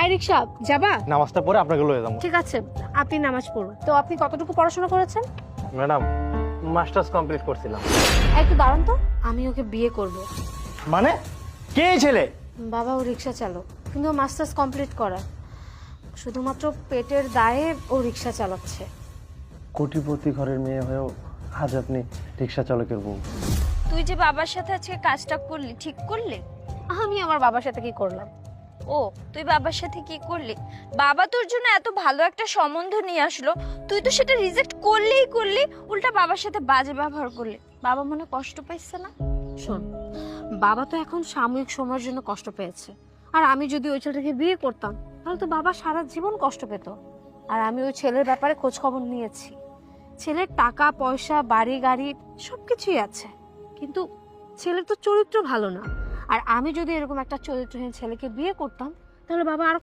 High রিক্সা যাবা? নামাজটা পড়ে আপনাকে লয়ে যাবো। ঠিক আছে, আপনি নামাজ পড়ুন। তো আপনি কতটুকু পড়াশোনা করেছেন? ম্যাডাম, মাস্টার্স কমপ্লিট করছিলাম। একটু দাঁড়ান তো, আমি ওকে বিয়ে করব। মানে কে এই ছেলে? বাবা ও রিক্সা চালক, কিন্তু ও মাস্টার্স কমপ্লিট করা, শুধুমাত্র পেটের দায়ে ও রিক্সা চালাচ্ছে। কোটিপতি ঘরের মেয়ে হয়েও আজ আপনি রিক্সা চালকের বউ। তুই যে বাবার সাথে আজকে কাজটা করলি, ঠিক করলি? আমি আমার বাবার সাথে কি করলাম? ও, তুই বাবার সাথে কি করলি? বাবা তোর জন্য এত ভালো একটা সম্বন্ধ নিয়ে আসলো, তুই তো সেটা রিজেক্ট করলি, উল্টা বাবার সাথে বাজে ব্যবহার করলি। বাবা মনে কষ্ট পাইছে না? শোন, বাবা তো এখন সাময়িক সময়ের জন্য কষ্ট পেয়েছে, আর আমি যদি ওই ছেলেটাকে বিয়ে করতাম তাহলে তো বাবা সারা জীবন কষ্ট পেত। আর আমি ওই ছেলের ব্যাপারে খোঁজ খবর নিয়েছি, ছেলের টাকা পয়সা বাড়ি গাড়ি সবকিছুই আছে, কিন্তু ছেলের তো চরিত্র ভালো না। আর আমি যদি এরকম একটা চরিত্রহীন ছেলেকে বিয়ে করতাম তাহলে বাবা আর